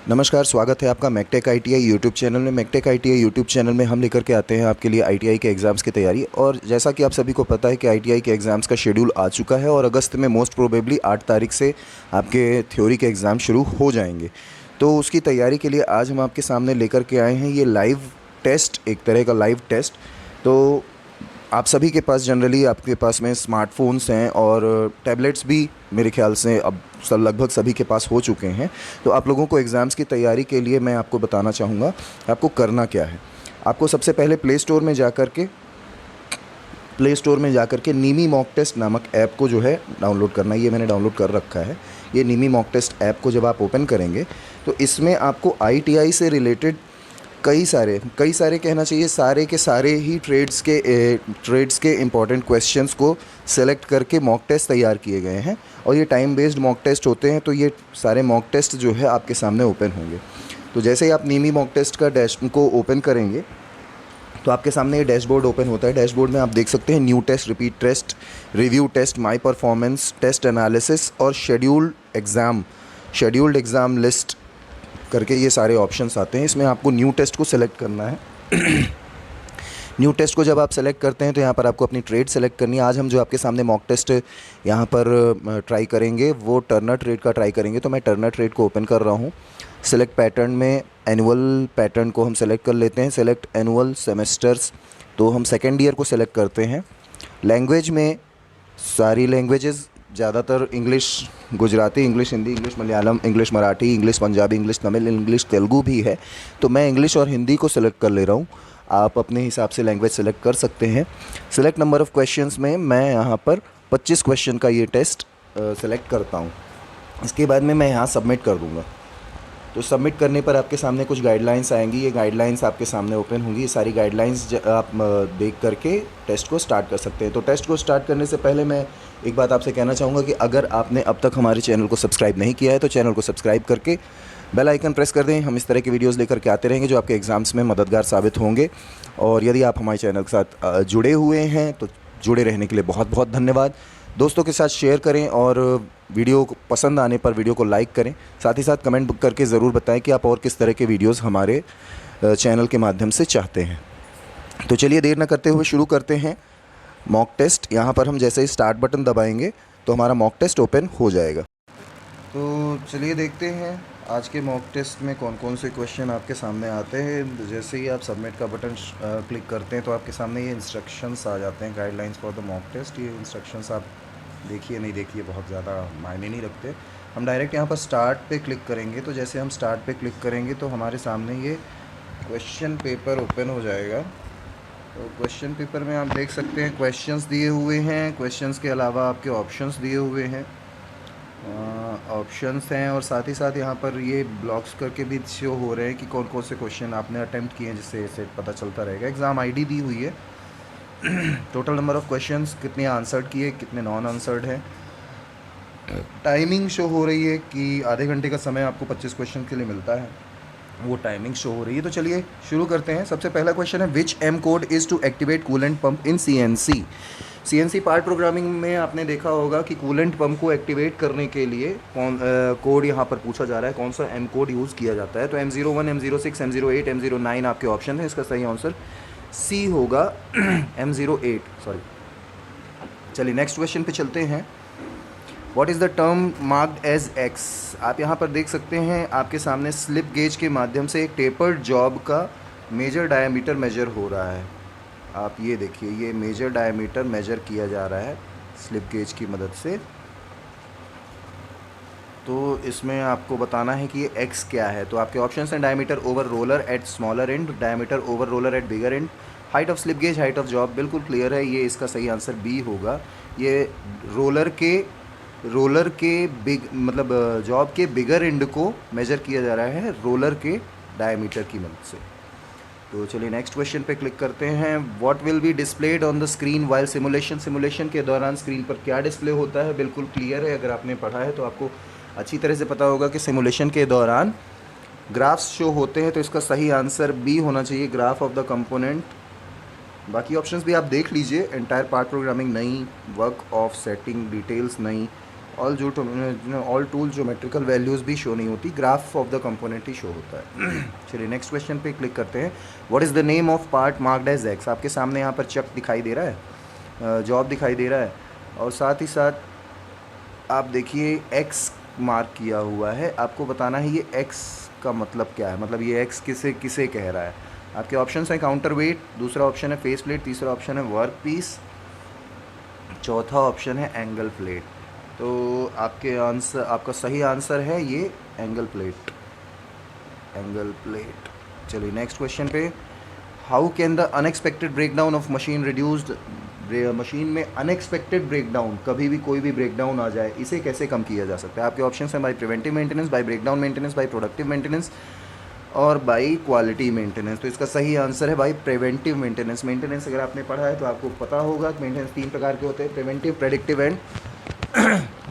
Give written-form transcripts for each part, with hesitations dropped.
नमस्कार, स्वागत है आपका मैकटेक आईटीआई यूट्यूब चैनल में। मैकटेक आईटीआई यूट्यूब चैनल में हम लेकर के आते हैं आपके लिए आईटीआई के एग्ज़ाम्स की तैयारी। और जैसा कि आप सभी को पता है कि आईटीआई के एग्ज़ाम्स का शेड्यूल आ चुका है और अगस्त में मोस्ट प्रोबेबली 8 तारीख से आपके थ्योरी के एग्ज़ाम शुरू हो जाएंगे। तो उसकी तैयारी के लिए आज हम आपके सामने लेकर के आए हैं ये लाइव टेस्ट, एक तरह का लाइव टेस्ट। तो आप सभी के पास जनरली आपके पास में स्मार्टफोन्स हैं और टैबलेट्स भी मेरे ख्याल से अब सब लगभग सभी के पास हो चुके हैं। तो आप लोगों को एग्ज़ाम्स की तैयारी के लिए मैं आपको बताना चाहूँगा आपको करना क्या है। आपको सबसे पहले प्ले स्टोर में जा कर के नीमी मॉक टेस्ट नामक ऐप को जो है डाउनलोड करना है। ये मैंने डाउनलोड कर रखा है। ये नीमी मॉक टेस्ट ऐप को जब आप ओपन करेंगे तो इसमें आपको आईटीआई से रिलेटेड कई सारे कहना चाहिए सारे के सारे ही ट्रेड्स के इम्पॉर्टेंट क्वेश्चंस को सेलेक्ट करके मॉक टेस्ट तैयार किए गए हैं और ये टाइम बेस्ड मॉक टेस्ट होते हैं। तो ये सारे मॉक टेस्ट जो है आपके सामने ओपन होंगे। तो जैसे ही आप नीमी मॉक टेस्ट का डैश को ओपन करेंगे तो आपके सामने ये डैशबोर्ड ओपन होता है। डैशबोर्ड में आप देख सकते हैं new test, repeat test, review test, my performance, test analysis और शेड्यूल्ड एग्ज़ाम लिस्ट करके ये सारे ऑप्शंस आते हैं। इसमें आपको न्यू टेस्ट को सेलेक्ट करना है। न्यू टेस्ट को जब आप सेलेक्ट करते हैं तो यहाँ पर आपको अपनी ट्रेड सेलेक्ट करनी है। आज हम जो आपके सामने मॉक टेस्ट यहाँ पर ट्राई करेंगे वो टर्नर ट्रेड का ट्राई करेंगे। तो मैं टर्नर ट्रेड को ओपन कर रहा हूँ। सेलेक्ट पैटर्न में एनुअल पैटर्न को हम सेलेक्ट कर लेते हैं। सेलेक्ट एनुअल सेमेस्टर्स, तो हम सेकेंड ईयर को सेलेक्ट करते हैं। लैंग्वेज में सारी लैंग्वेजेस, ज़्यादातर English, Gujarati, English Hindi, English Malayalam, English Marathi, English Punjabi, English Tamil, English Telugu भी है। तो मैं इंग्लिश और हिंदी को सिलेक्ट कर ले रहा हूँ। आप अपने हिसाब से लैंग्वेज सेलेक्ट कर सकते हैं। सिलेक्ट नंबर ऑफ़ क्वेश्चंस में मैं यहाँ पर 25 क्वेश्चन का ये टेस्ट सेलेक्ट करता हूँ। इसके बाद में मैं यहाँ सबमिट कर दूँगा। तो सबमिट करने पर आपके सामने कुछ गाइडलाइंस आएंगी। ये गाइडलाइंस आपके सामने ओपन होंगी। ये सारी गाइडलाइंस आप देख करके टेस्ट को स्टार्ट कर सकते हैं। तो टेस्ट को स्टार्ट करने से पहले मैं एक बात आपसे कहना चाहूँगा कि अगर आपने अब तक हमारे चैनल को सब्सक्राइब नहीं किया है तो चैनल को सब्सक्राइब करके बेल आइकन प्रेस कर दें। हम इस तरह की वीडियोज़ लेकर के आते रहेंगे जो आपके एग्ज़ाम्स में मददगार साबित होंगे। और यदि आप हमारे चैनल के साथ जुड़े हुए हैं तो जुड़े रहने के लिए बहुत बहुत धन्यवाद। दोस्तों के साथ शेयर करें और वीडियो को पसंद आने पर वीडियो को लाइक करें। साथ ही साथ कमेंट करके ज़रूर बताएं कि आप और किस तरह के वीडियोस हमारे चैनल के माध्यम से चाहते हैं। तो चलिए देर न करते हुए शुरू करते हैं मॉक टेस्ट। यहाँ पर हम जैसे ही स्टार्ट बटन दबाएंगे तो हमारा मॉक टेस्ट ओपन हो जाएगा। तो चलिए देखते हैं आज के मॉक टेस्ट में कौन कौन से क्वेश्चन आपके सामने आते हैं। जैसे ही आप सबमिट का बटन क्लिक करते हैं तो आपके सामने ये इंस्ट्रक्शंस आ जाते हैं, guidelines for the mock test. ये इंस्ट्रक्शंस आप देखिए नहीं देखिए बहुत ज़्यादा मायने नहीं रखते। हम डायरेक्ट यहाँ पर स्टार्ट पे क्लिक करेंगे। तो जैसे हम स्टार्ट पे क्लिक करेंगे तो हमारे सामने ये क्वेश्चन पेपर ओपन हो जाएगा। तो क्वेश्चन पेपर में आप देख सकते हैं क्वेश्चंस दिए हुए हैं। क्वेश्चंस के अलावा आपके ऑप्शंस दिए हुए हैं, ऑप्शंस हैं और साथ ही साथ यहाँ पर ये ब्लॉक्स करके भी शो हो रहे हैं कि कौन कौन से क्वेश्चन आपने अटैम्प्ट किए हैं, जिससे इसे पता चलता रहेगा। एग्ज़ाम आईडी दी हुई है। टोटल नंबर ऑफ़ क्वेश्चंस, कितने आंसर्ड किए, कितने नॉन आंसर्ड हैं। टाइमिंग शो हो रही है कि आधे घंटे का समय आपको 25 क्वेश्चन के लिए मिलता है, वो टाइमिंग शो हो रही है। तो चलिए शुरू करते हैं। सबसे पहला क्वेश्चन है, which M code is to activate coolant pump in CNC part programming में आपने देखा होगा कि कूलेंट पंप को एक्टिवेट करने के लिए कौन कोड यहाँ पर पूछा जा रहा है, कौन सा एम कोड यूज़ किया जाता है। तो M01, M06, M08, M09 आपके ऑप्शन है। इसका सही आंसर सी होगा, M08, सॉरी। चलिए नेक्स्ट क्वेश्चन पे चलते हैं। What is the term marked as X. आप यहाँ पर देख सकते हैं आपके सामने स्लिप गेज के माध्यम से एक टेपर्ड जॉब का मेजर डायमीटर मेजर हो रहा है। आप ये देखिए, ये मेजर डायमीटर मेजर किया जा रहा है स्लिप गेज की मदद से। तो इसमें आपको बताना है कि ये एक्स क्या है। तो आपके ऑप्शंस हैं, diameter over roller at smaller end, diameter over roller at bigger end, height of slip gauge, height of job. बिल्कुल क्लियर है, ये इसका सही आंसर बी होगा। ये रोलर के मतलब जॉब के बिगर एंड को मेजर किया जा रहा है रोलर के डायमीटर की मदद से। तो चलिए नेक्स्ट क्वेश्चन पे क्लिक करते हैं। What will be displayed on the screen while simulation. Simulation के दौरान स्क्रीन पर क्या डिस्प्ले होता है। बिल्कुल क्लियर है, अगर आपने पढ़ा है तो आपको अच्छी तरह से पता होगा कि सिमुलेशन के दौरान ग्राफ्स शो होते हैं। तो इसका सही आंसर बी होना चाहिए, ग्राफ ऑफ द कंपोनेंट। बाकी ऑप्शंस भी आप देख लीजिए। एंटायर पार्ट प्रोग्रामिंग नहीं, वर्क ऑफ सेटिंग डिटेल्स नहीं, ऑल टूल ज्योमेट्रिकल वैल्यूज़ भी शो नहीं होती, ग्राफ ऑफ द कंपोनेंट ही शो होता है। चलिए नेक्स्ट क्वेश्चन पे क्लिक करते हैं। What is the name of part marked as X? आपके सामने यहाँ पर चक दिखाई दे रहा है, जॉब दिखाई दे रहा है, और साथ ही साथ आप देखिए एक्स मार्क किया हुआ है। आपको बताना है ये एक्स का मतलब क्या है, मतलब ये एक्स किसे किसे कह रहा है। आपके ऑप्शन हैं काउंटर वेट, दूसरा ऑप्शन है फेस प्लेट, तीसरा ऑप्शन है वर्क पीस, चौथा ऑप्शन है एंगल प्लेट। तो आपका सही आंसर है ये एंगल प्लेट, एंगल प्लेट। चलिए नेक्स्ट क्वेश्चन पे। How can the unexpected breakdown of machine reduced? Machine में अनएक्सपेक्टेड ब्रेकडाउन, कभी भी कोई भी ब्रेकडाउन आ जाए, इसे कैसे कम किया जा सकता है? आपके ऑप्शन हैं by preventive maintenance, by breakdown maintenance, by productive maintenance और बाई क्वालिटी मेंटेनेंस। तो इसका सही आंसर है बाई प्रिवेंटिव मेंटेनेंस। मेंटेनेंस अगर आपने पढ़ा है तो आपको पता होगा कि मेंटेनेंस 3 प्रकार के होते हैं, preventive, predictive and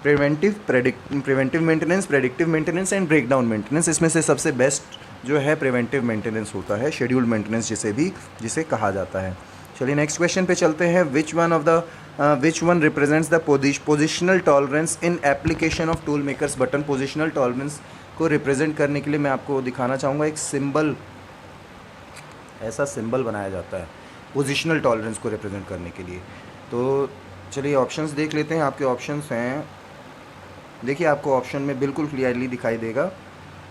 preventive maintenance, predictive maintenance and breakdown maintenance. इसमें से सबसे बेस्ट जो है प्रिवेंटिव मेंटेनेंस होता है, शेड्यूल्ड मेंटेनेंस जिसे कहा जाता है। चलिए नेक्स्ट क्वेश्चन पे चलते हैं। Which one represents the positional tolerance in application of tool makers button? Positional tolerance को रिप्रेजेंट करने के लिए मैं आपको दिखाना चाहूँगा एक सिंबल, ऐसा सिंबल बनाया जाता है पोजिशनल टॉलरेंस को रिप्रेजेंट करने के लिए। तो चलिए ऑप्शंस देख लेते हैं। आपके ऑप्शंस हैं, देखिए आपको ऑप्शन में बिल्कुल क्लियरली दिखाई देगा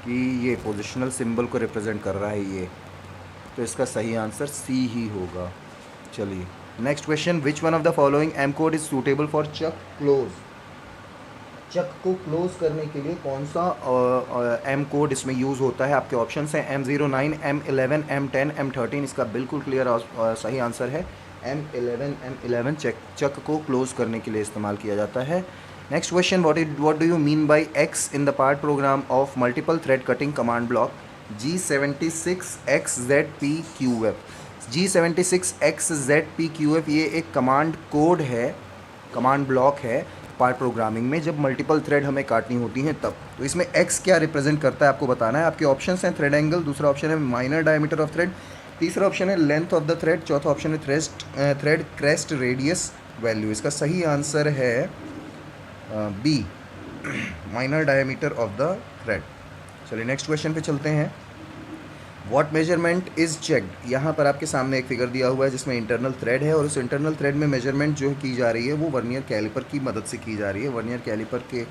कि ये पोजिशनल सिंबल को रिप्रेजेंट कर रहा है ये, तो इसका सही आंसर सी ही होगा। चलिए next question. Which one of the following M code is suitable for chuck close? Chuck को क्लोज करने के लिए कौन सा एम कोड इसमें यूज़ होता है? आपके ऑप्शन हैं M09, M11, M10, M13। इसका बिल्कुल क्लियर और सही आंसर है M11 चक को क्लोज करने के लिए इस्तेमाल किया जाता है। Next question. What do you mean by x in the part programme of multiple thread cutting command block G76XZPQF? G76XZPQF ये एक कमांड कोड है, कमांड ब्लॉक है पार्ट प्रोग्रामिंग में, जब मल्टीपल थ्रेड हमें काटनी होती हैं तब। तो इसमें एक्स क्या रिप्रेजेंट करता है आपको बताना है। आपके ऑप्शंस हैं थ्रेड एंगल, दूसरा ऑप्शन है माइनर डायमीटर ऑफ थ्रेड, तीसरा ऑप्शन है लेंथ ऑफ द थ्रेड, चौथा ऑप्शन है थ्रेड क्रेस्ट रेडियस वैल्यू। इसका सही आंसर है B, minor diameter of the thread. चलिए नेक्स्ट क्वेश्चन पे चलते हैं। What measurement is checked? यहाँ पर आपके सामने एक फिगर दिया हुआ है जिसमें इंटरनल थ्रेड है, और उस इंटरनल थ्रेड में मेजरमेंट जो की जा रही है वो वर्नियर कैलिपर की मदद से की जा रही है। वर्नियर कैलिपर के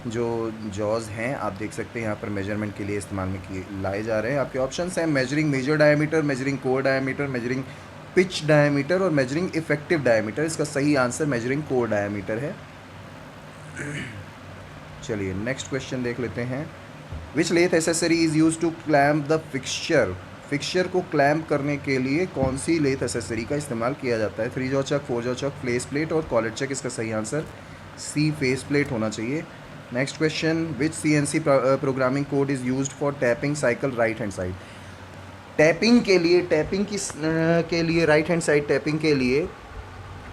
जो जॉज हैं आप देख सकते हैं यहाँ पर मेजरमेंट के लिए इस्तेमाल में लाए जा रहे हैं। आपके ऑप्शंस हैं measuring major diameter, measuring core diameter, measuring pitch diameter और मेजरिंग इफेक्टिव डायमीटर। इसका सही आंसर मेजरिंग कोर डायमीटर है। चलिए नेक्स्ट क्वेश्चन देख लेते हैं। Which lathe accessory is use to clamp the fixture? Fixture को क्लैम्प करने के लिए कौन सी लेथ एसेसरी का इस्तेमाल किया जाता है? 3 जॉ चक, 4 जॉ चक, फेस प्लेट और कॉलर चक। इसका सही आंसर सी, फेस प्लेट होना चाहिए। Next question. Which CNC programming code is use for tapping cycle right hand side? Tapping के लिए राइट हैंड साइड टैपिंग के लिए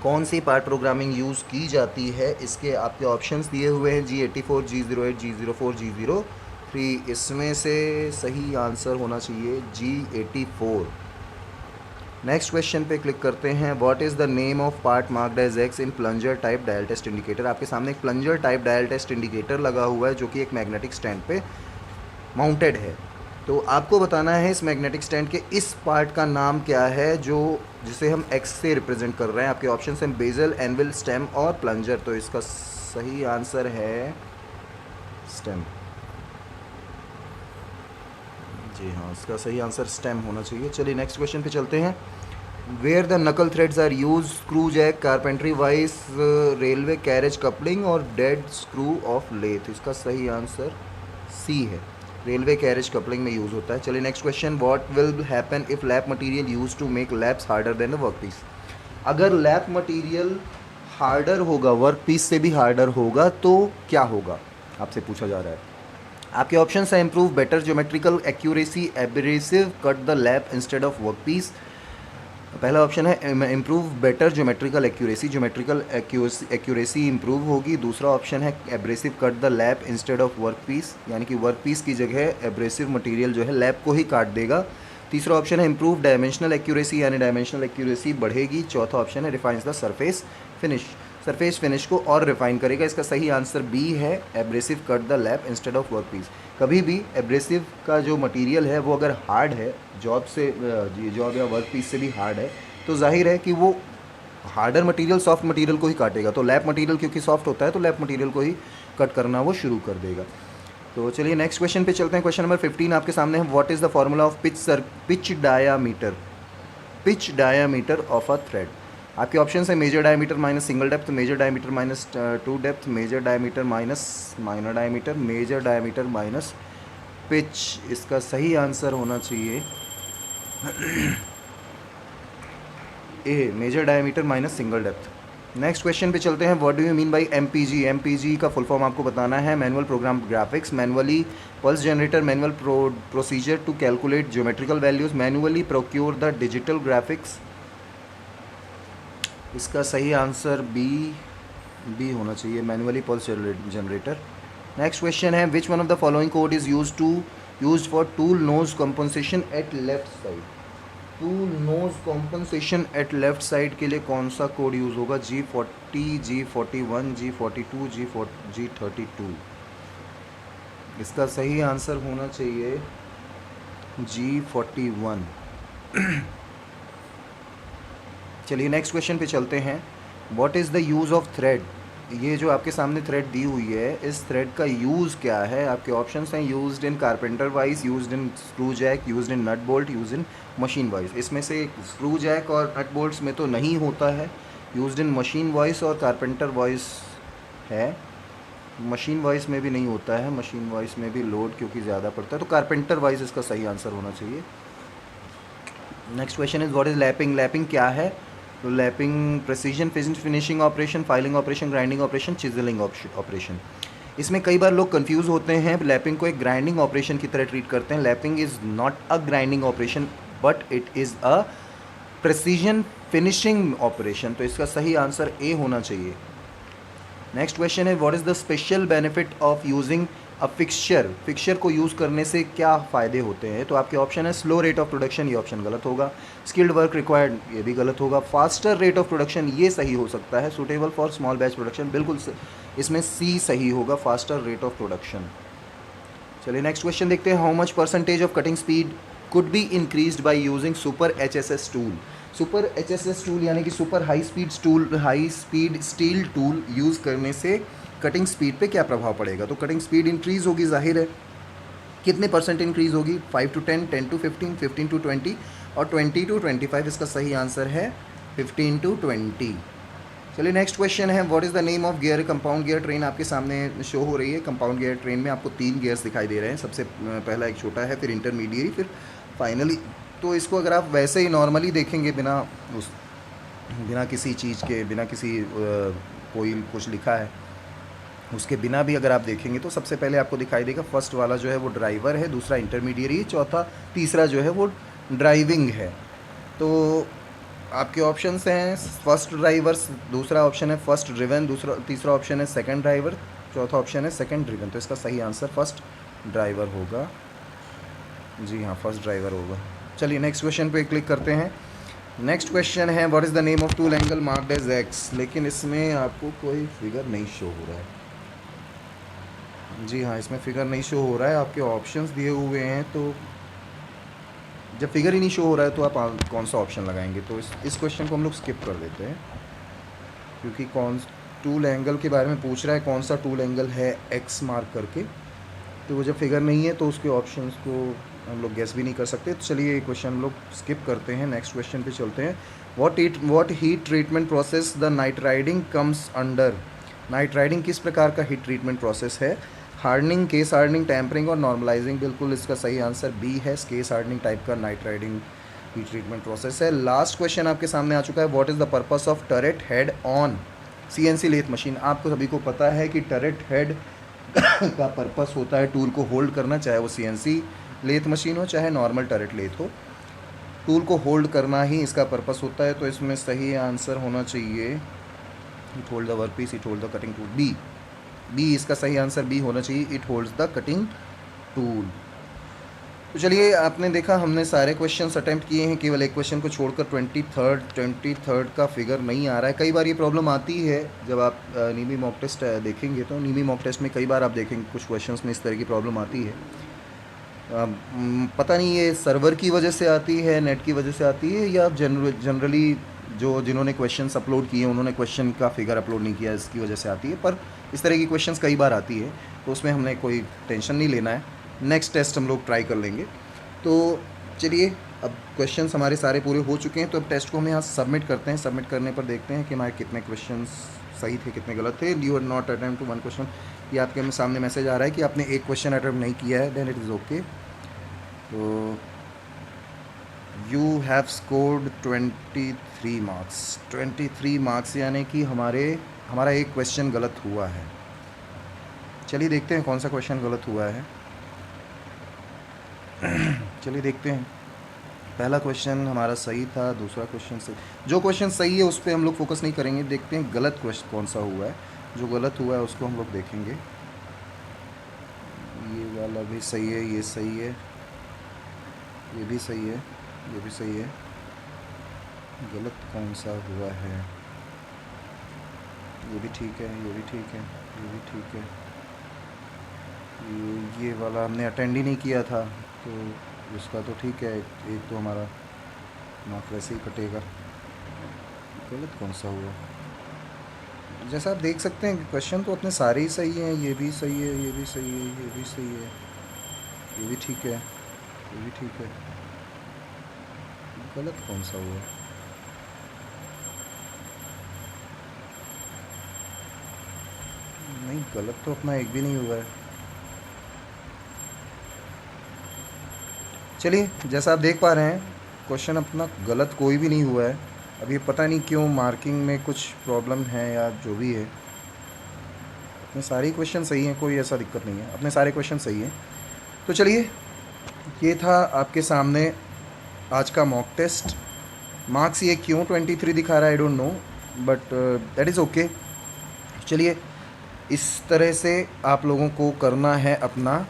कौन सी पार्ट प्रोग्रामिंग यूज़ की जाती है? इसके आपके ऑप्शंस दिए हुए हैं G84, G08, G04, G03। इसमें से सही आंसर होना चाहिए G84। नेक्स्ट क्वेश्चन पे क्लिक करते हैं। What is the name of part marked as X in plunger type dial test indicator? आपके सामने एक plunger type dial test indicator लगा हुआ है जो कि एक मैग्नेटिक स्टैंड पे माउंटेड है। तो आपको बताना है इस मैग्नेटिक स्टैंड के इस पार्ट का नाम क्या है जिसे हम एक्स से रिप्रेजेंट कर रहे हैं। आपके ऑप्शन हैं बेजल, एनविल, स्टेम और प्लंजर। तो इसका सही आंसर है स्टेम। जी हाँ, इसका सही आंसर स्टेम होना चाहिए। चलिए नेक्स्ट क्वेश्चन पे चलते हैं। Where the knuckle threads are use? Screw jack, carpentry vice, railway carriage coupling और डेड स्क्रू ऑफ लेथ। इसका सही आंसर सी है, रेलवे कैरेज कपलिंग में यूज़ होता है। चलिए next question. What will happen if lap material use to make laps harder than the work piece? अगर lap material harder होगा, वर्क पीस से भी हार्डर होगा, तो क्या होगा आपसे पूछा जा रहा है। आपके ऑप्शन हैं improve better geometrical accuracy, abrasive cut the lap instead of work piece. पहला ऑप्शन है improve better geometrical accuracy improve होगी। दूसरा ऑप्शन है abrasive cut the lap instead of work piece, यानी कि वर्क पीस की जगह एब्रेसिव मटेरियल जो है लैप को ही काट देगा। तीसरा ऑप्शन है इम्प्रूव डायमेंशनल एक्यूरेसी, यानी डायमेंशनल एक्यूरेसी बढ़ेगी। चौथा ऑप्शन है refines the surface finish. Surface finish को और रिफाइन करेगा। इसका सही आंसर बी है, abrasive cut the lap instead of work piece. कभी भी एब्रेसिव का जो मटेरियल है वो अगर हार्ड है, जॉब या वर्क पीस से भी हार्ड है, तो जाहिर है कि वो हार्डर मटेरियल सॉफ्ट मटेरियल को ही काटेगा। तो लैप मटेरियल क्योंकि सॉफ्ट होता है तो लैप मटेरियल को ही कट करना वो शुरू कर देगा। तो चलिए नेक्स्ट क्वेश्चन पे चलते हैं। क्वेश्चन नंबर 15 आपके सामने है। What is the formula of pitch diameter of a thread. आपके ऑप्शन है major diameter minus single depth, major diameter minus two depth, major diameter minus minor diameter, major diameter minus pitch. इसका सही answer होना चाहिए A, major diameter minus single depth. Next question पे चलते हैं। What do you mean by MPG. MPG का full form आपको बताना है। Manual program graphics, manually pulse generator, manual procedure to calculate geometrical values, manually procure the digital graphics. इसका सही answer B होना चाहिए, manually pulse generator. Next question है। Which one of the following code is used for tool nose compensation at left side. Tool nose compensation at left side के लिए कौन सा code use होगा। G40, G41, G42, G32। इसका सही answer होना चाहिए G41। चलिए नेक्स्ट क्वेश्चन पे चलते हैं। What is the use of thread. ये जो आपके सामने थ्रेड दी हुई है, इस थ्रेड का यूज़ क्या है। आपके ऑप्शंस हैं used in carpenter vice, used in screw jack, used in nut bolt, used in machine vice. इसमें से स्क्रू जैक और नट बोल्ट्स में तो नहीं होता है। यूज्ड इन मशीन वॉइस और कारपेंटर वॉइस है। मशीन वॉइस में भी नहीं होता है, मशीन वॉइस में भी लोड क्योंकि ज़्यादा पड़ता है, तो कारपेंटर वाइज इसका सही आंसर होना चाहिए। Next question is what is lapping. Lapping क्या है। तो lapping precision finishing operation, filing operation, grinding operation, चिजलिंग operation. इसमें कई बार लोग कंफ्यूज होते हैं, लैपिंग को एक ग्राइंडिंग ऑपरेशन की तरह ट्रीट करते हैं। Lapping is not a grinding operation but it is a precision finishing operation. तो इसका सही आंसर ए होना चाहिए। नेक्स्ट क्वेश्चन है। What is the special benefit of using a fixture को यूज़ करने से क्या फ़ायदे होते हैं। तो आपके ऑप्शन है स्लो रेट ऑफ प्रोडक्शन, ये ऑप्शन गलत होगा। स्किल्ड वर्क रिक्वायर्ड, ये भी गलत होगा। फास्टर रेट ऑफ प्रोडक्शन, ये सही हो सकता है। Suitable for small batch production, बिल्कुल इसमें सी सही होगा, फास्टर रेट ऑफ प्रोडक्शन। चलिए नेक्स्ट क्वेश्चन देखते हैं। How much percentage of cutting speed could be increased by using super HSS tool. Super HSS tool यानी कि super high speed steel tool use करने से कटिंग स्पीड पे क्या प्रभाव पड़ेगा। तो कटिंग स्पीड इंक्रीज़ होगी, जाहिर है। कितने परसेंट इंक्रीज़ होगी। 5 to 10, 10 to 15, 15 to 20 और 20 to 25। इसका सही आंसर है 15 to 20। चलिए नेक्स्ट क्वेश्चन है। What is the name of gear. Compound gear train आपके सामने शो हो रही है। कंपाउंड गियर ट्रेन में आपको 3 गियर्स दिखाई दे रहे हैं। सबसे पहला एक छोटा है, फिर इंटरमीडिएट, फिर फाइनली। तो इसको अगर आप वैसे ही नॉर्मली देखेंगे, बिना किसी चीज़ के, बिना किसी कोई कुछ लिखा है उसके बिना भी अगर आप देखेंगे तो सबसे पहले आपको दिखाई देगा फर्स्ट वाला जो है वो ड्राइवर है, दूसरा इंटरमीडिएट, तीसरा जो है वो ड्राइविंग है। तो आपके ऑप्शंस हैं फर्स्ट ड्राइवर, दूसरा ऑप्शन है फर्स्ट ड्रिवन, तीसरा ऑप्शन है सेकंड ड्राइवर, चौथा ऑप्शन है सेकंड ड्रिवन। तो इसका सही आंसर फर्स्ट ड्राइवर होगा। जी हाँ, फर्स्ट ड्राइवर होगा। चलिए नेक्स्ट क्वेश्चन पे क्लिक करते हैं। नेक्स्ट क्वेश्चन है। What is the name of tool angle marked as X. लेकिन इसमें आपको कोई फिगर नहीं शो हो रहा है। जी हाँ, इसमें फिगर नहीं शो हो रहा है। आपके ऑप्शंस दिए हुए हैं, तो जब फिगर ही नहीं शो हो रहा है तो आप कौन सा ऑप्शन लगाएंगे। तो इस क्वेश्चन को हम लोग स्किप कर देते हैं, क्योंकि टूल एंगल के बारे में पूछ रहा है, कौन सा टूल एंगल है एक्स मार्क करके। तो वो जब फिगर नहीं है तो उसके ऑप्शंस को हम लोग गेस भी नहीं कर सकते। तो चलिए ये क्वेश्चन हम लोग स्किप करते हैं, नेक्स्ट क्वेश्चन पे चलते हैं। What heat treatment process the nitriding comes under. Nitriding किस प्रकार का हीट ट्रीटमेंट प्रोसेस है। हार्डनिंग, केस हार्डनिंग, टेम्परिंग और नॉर्मलाइजिंग। बिल्कुल इसका सही आंसर बी है, केस हार्डनिंग टाइप का nitriding heat treatment process है। लास्ट क्वेश्चन आपके सामने आ चुका है। What is the purpose of turret head on CNC lathe machine. आपको सभी को पता है कि टरेट हेड का पर्पस होता है टूल को होल्ड करना, चाहे वो CNC लेथ मशीन हो चाहे नॉर्मल टरेट लेथ हो, टूल को होल्ड करना ही इसका पर्पस होता है। तो इसमें सही आंसर होना चाहिए it hold the work piece, it hold the cutting tool. B इसका सही आंसर बी होना चाहिए, it holds the cutting tool. तो चलिए, आपने देखा हमने सारे क्वेश्चंस अटेम्प्ट किए हैं, केवल एक क्वेश्चन को छोड़कर 23rd का फिगर नहीं आ रहा है। कई बार ये प्रॉब्लम आती है जब आप नीमी मॉक टेस्ट देखेंगे, तो नीमी मॉक टेस्ट में कई बार आप देखेंगे कुछ क्वेश्चंस में इस तरह की प्रॉब्लम आती है। पता नहीं ये सर्वर की वजह से आती है, नेट की वजह से आती है, या जनरली जिन्होंने क्वेश्चंस अपलोड किए उन्होंने क्वेश्चन का फिगर अपलोड नहीं किया, इसकी वजह से आती है। पर इस तरह की क्वेश्चंस कई बार आती है, तो उसमें हमने कोई टेंशन नहीं लेना है। नेक्स्ट टेस्ट हम लोग ट्राई कर लेंगे। तो चलिए, अब क्वेश्चंस हमारे सारे पूरे हो चुके हैं, तो अब टेस्ट को हम यहाँ सबमिट करते हैं। सबमिट करने पर देखते हैं कि हमारे कितने क्वेश्चंस सही थे, कितने गलत थे। You are not attempt to one question, ये आपके सामने मैसेज आ रहा है कि आपने एक क्वेश्चन अटेम्प्ट नहीं किया है, देन इट इज़ ओके। तो you have scored 23 marks. 23 marks यानी कि हमारा एक क्वेश्चन गलत हुआ है। चलिए देखते हैं कौन सा क्वेश्चन गलत हुआ है। चलिए देखते हैं। पहला क्वेश्चन हमारा सही था, दूसरा क्वेश्चन सही। जो क्वेश्चन सही है उस पर हम लोग फोकस नहीं करेंगे, देखते हैं गलत क्वेश्चन कौन सा हुआ है। जो गलत हुआ है उसको हम लोग देखेंगे। ये वाला भी सही है, ये सही है, ये भी सही है, ये भी सही है। गलत कौन सा हुआ है? ये भी ठीक है, ये भी ठीक है, ये भी ठीक है। ये वाला हमने अटेंड ही नहीं किया था, तो उसका तो ठीक है, एक तो हमारा मार्क वैसे ही कटेगा। गलत कौन सा हुआ? जैसा आप देख सकते हैं क्वेश्चन तो अपने सारे ही सही हैं। ये भी सही है, ये भी सही है, ये भी सही है, ये भी ठीक है, ये भी ठीक है। गलत कौन सा हुआ? नहीं, गलत तो अपना एक भी नहीं हुआ है। चलिए, जैसा आप देख पा रहे हैं क्वेश्चन अपना गलत कोई भी नहीं हुआ है। अब ये पता नहीं क्यों मार्किंग में कुछ प्रॉब्लम है या जो भी है। अपने सारे क्वेश्चन सही हैं, कोई ऐसा दिक्कत नहीं है, अपने सारे क्वेश्चन सही हैं। तो चलिए, ये था आपके सामने आज का मॉक टेस्ट। मार्क्स ये क्यों 23 दिखा रहा है, I don't know, but that is okay. चलिए, इस तरह से आप लोगों को करना है अपना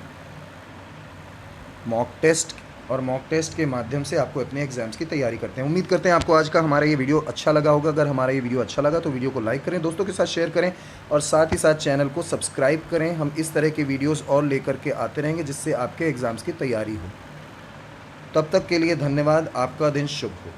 मॉक टेस्ट, और मॉक टेस्ट के माध्यम से आपको अपने एग्जाम्स की तैयारी करते हैं। उम्मीद करते हैं आपको आज का हमारा ये वीडियो अच्छा लगा होगा। अगर हमारा ये वीडियो अच्छा लगा तो वीडियो को लाइक करें, दोस्तों के साथ शेयर करें, और साथ ही साथ चैनल को सब्सक्राइब करें। हम इस तरह के वीडियोस और लेकर के आते रहेंगे जिससे आपके एग्ज़ाम्स की तैयारी हो। तब तक के लिए धन्यवाद। आपका दिन शुभ हो।